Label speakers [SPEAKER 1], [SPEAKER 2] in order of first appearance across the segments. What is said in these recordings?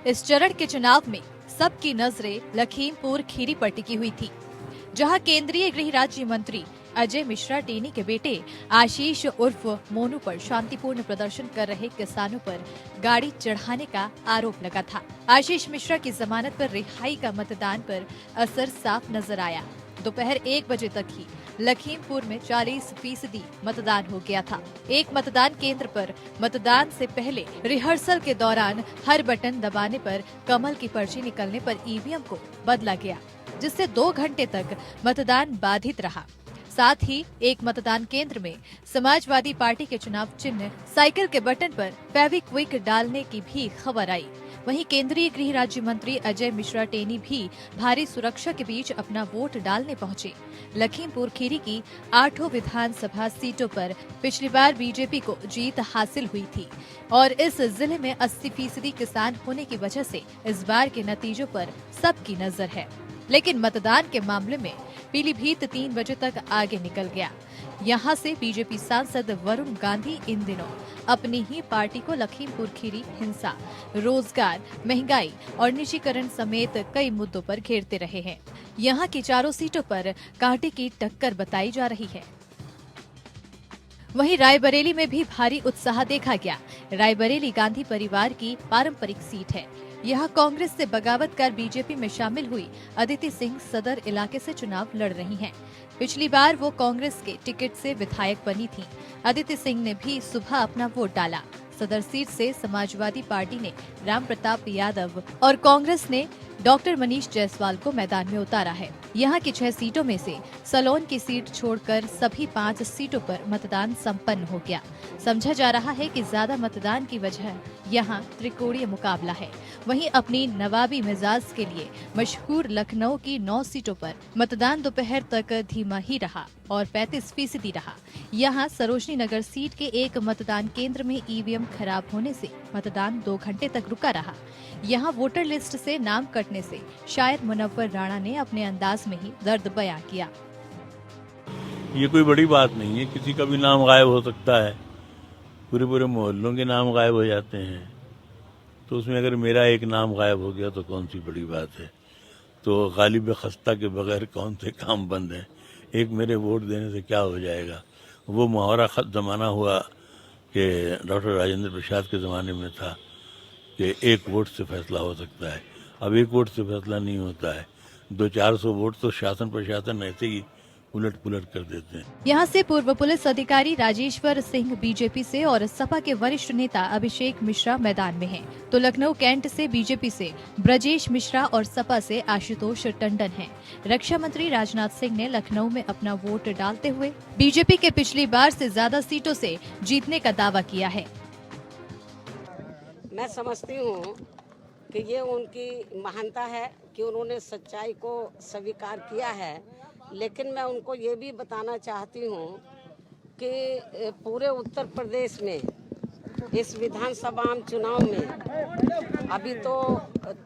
[SPEAKER 1] इस चरण के चुनाव में सबकी नजरें लखीमपुर खीरी पर टिकी हुई थी, जहां केंद्रीय गृह राज्य मंत्री अजय मिश्रा टेनी के बेटे आशीष उर्फ मोनू पर शांतिपूर्ण प्रदर्शन कर रहे किसानों पर गाड़ी चढ़ाने का आरोप लगा था। आशीष मिश्रा की जमानत पर रिहाई का मतदान पर असर साफ नजर आया। दोपहर 1 बजे तक ही लखीमपुर में 40% मतदान हो गया था। एक मतदान केंद्र पर मतदान से पहले रिहर्सल के दौरान हर बटन दबाने पर कमल की पर्ची निकलने पर ईवीएम को बदला गया, जिससे 2 घंटे तक मतदान बाधित रहा। साथ ही एक मतदान केंद्र में समाजवादी पार्टी के चुनाव चिन्ह साइकिल के बटन पर फेविक्विक डालने की भी खबर आई। वहीं केंद्रीय गृह राज्य मंत्री अजय मिश्रा टेनी भी भारी सुरक्षा के बीच अपना वोट डालने पहुंचे। लखीमपुर खीरी की 8 विधानसभा सीटों पर पिछली बार बीजेपी को जीत हासिल हुई थी और इस जिले में 80% किसान होने की वजह से इस बार के नतीजों पर सबकी नजर है। लेकिन मतदान के मामले में पीलीभीत 3 बजे तक आगे निकल गया। यहां से बीजेपी सांसद वरुण गांधी इन दिनों अपनी ही पार्टी को लखीमपुर खीरी हिंसा, रोजगार, महंगाई और निजीकरण समेत कई मुद्दों पर घेरते रहे हैं। यहां की 4 सीटों पर कांटे की टक्कर बताई जा रही है। वहीं रायबरेली में भी भारी उत्साह देखा गया। रायबरेली गांधी परिवार की पारंपरिक सीट है। यहां कांग्रेस से बगावत कर बीजेपी में शामिल हुई अदिति सिंह सदर इलाके से चुनाव लड़ रही हैं। पिछली बार वो कांग्रेस के टिकट से विधायक बनी थीं। अदिति सिंह ने भी सुबह अपना वोट डाला। सदर सीट से समाजवादी पार्टी ने राम प्रताप यादव और कांग्रेस ने डॉक्टर मनीष जायसवाल को मैदान में उतारा है। यहाँ की 6 सीटों में से सलोन की सीट छोड़कर सभी 5 सीटों पर मतदान संपन्न हो गया। समझा जा रहा है कि ज्यादा मतदान की वजह यहाँ त्रिकोणीय मुकाबला है। वहीं अपनी नवाबी मिजाज के लिए मशहूर लखनऊ की 9 सीटों पर मतदान दोपहर तक धीमा ही रहा और 35% रहा। यहाँ सरोजनी नगर सीट के एक मतदान केंद्र में ईवीएम खराब होने से मतदान 2 घंटे तक रुका रहा। यहाँ वोटर लिस्ट से नाम कटने से शायर मुनव्वर राणा ने अपने अंदाज में ही दर्द बयां किया।
[SPEAKER 2] ये कोई बड़ी बात नहीं है, किसी का भी नाम गायब हो सकता है। पूरे पूरे मोहल्लों के नाम गायब हो जाते हैं, तो उसमें अगर मेरा एक नाम गायब हो गया तो कौन सी बड़ी बात है। तो गालिब खस्ता के बगैर कौन से काम बंद हैं। एक मेरे वोट देने से क्या हो जाएगा। वो मुहावरा जमाना हुआ कि डॉक्टर राजेंद्र प्रसाद के ज़माने में था कि 1 वोट से फैसला हो सकता है। अब 1 वोट से फैसला नहीं होता है। 200-400 वोट तो शासन प्रशासन ऐसे ही उलट पुलट कर देते हैं।
[SPEAKER 1] यहाँ से पूर्व पुलिस अधिकारी राजेश्वर सिंह बीजेपी से और सपा के वरिष्ठ नेता अभिषेक मिश्रा मैदान में हैं। तो लखनऊ कैंट से बीजेपी से ब्रजेश मिश्रा और सपा से आशुतोष टंडन हैं। रक्षा मंत्री राजनाथ सिंह ने लखनऊ में अपना वोट डालते हुए बीजेपी के पिछली बार से ज्यादा सीटों से जीतने का दावा किया है।
[SPEAKER 3] मैं समझती हूँ कि ये उनकी महानता है कि उन्होंने सच्चाई को स्वीकार किया है, लेकिन मैं उनको ये भी बताना चाहती हूँ कि पूरे उत्तर प्रदेश में इस विधानसभा चुनाव में अभी तो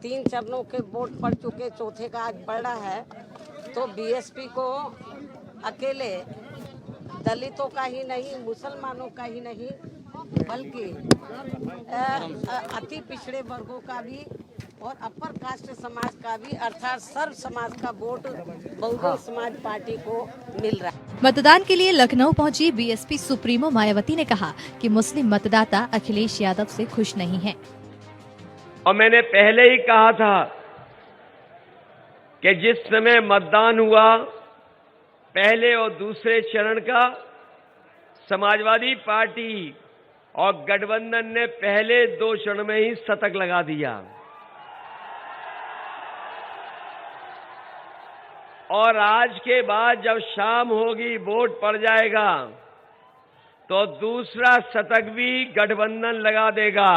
[SPEAKER 3] 3 चरणों के वोट पड़ चुके, चौथे का आज पड़ रहा है। तो बीएसपी को अकेले दलितों का ही नहीं, मुसलमानों का ही नहीं, बल्कि अति पिछड़े वर्गों का भी और अपर कास्ट समाज का भी, अर्थात सर्व समाज का वोट बहुजन समाज पार्टी को मिल रहा है।
[SPEAKER 1] मतदान के लिए लखनऊ पहुंची बीएसपी सुप्रीमो मायावती ने कहा कि मुस्लिम मतदाता अखिलेश यादव से खुश नहीं हैं।
[SPEAKER 4] और मैंने पहले ही कहा था कि जिस समय मतदान हुआ पहले और दूसरे चरण का, समाजवादी पार्टी और गठबंधन ने पहले 2 चरण में ही शतक लगा दिया और आज के बाद जब शाम होगी, वोट पड़ जाएगा, तो दूसरा शतक भी गठबंधन लगा देगा।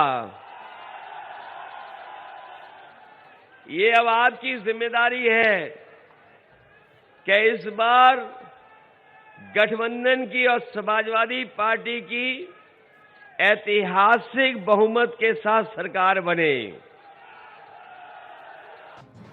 [SPEAKER 4] ये अब आपकी जिम्मेदारी है कि इस बार गठबंधन की और समाजवादी पार्टी की ऐतिहासिक बहुमत के साथ सरकार बने।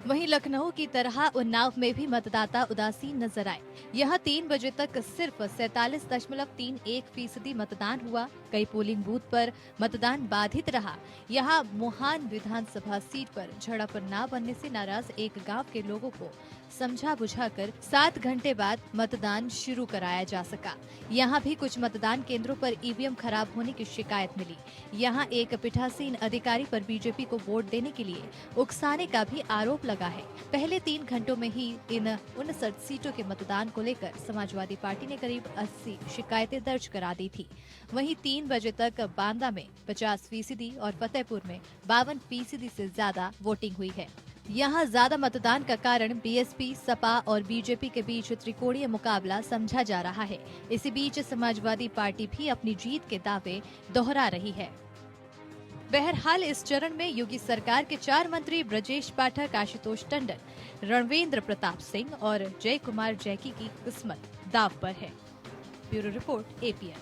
[SPEAKER 1] वहीं लखनऊ की तरह उन्नाव में भी मतदाता उदासीन नजर आए। यहां 3 बजे तक सिर्फ 47.31% मतदान हुआ। कई पोलिंग बूथ पर मतदान बाधित रहा। यहाँ मोहान विधानसभा सीट पर झड़प न बनने से नाराज एक गांव के लोगों को समझा बुझाकर 7 घंटे बाद मतदान शुरू कराया जा सका। यहाँ भी कुछ मतदान केंद्रों पर ईवीएम खराब होने की शिकायत मिली। यहाँ एक पीठासीन अधिकारी पर बीजेपी को वोट देने के लिए उकसाने का भी आरोप लगा है। पहले 3 घंटों में ही इन 59 सीटों के मतदान को लेकर समाजवादी पार्टी ने करीब 80 शिकायतें दर्ज करा दी थी। वहीं 3 बजे तक बांदा में 50% और फतेहपुर में 52% से ज्यादा वोटिंग हुई है। यहाँ ज्यादा मतदान का कारण बीएसपी, सपा और बीजेपी के बीच त्रिकोणीय मुकाबला समझा जा रहा है। इसी बीच समाजवादी पार्टी भी अपनी जीत के दावे दोहरा रही है। बहरहाल इस चरण में योगी सरकार के 4 मंत्री ब्रजेश पाठक, आशुतोष टंडन, रणवेंद्र प्रताप सिंह और जय कुमार जैकी की किस्मत दाव पर है। Bureau report, APN।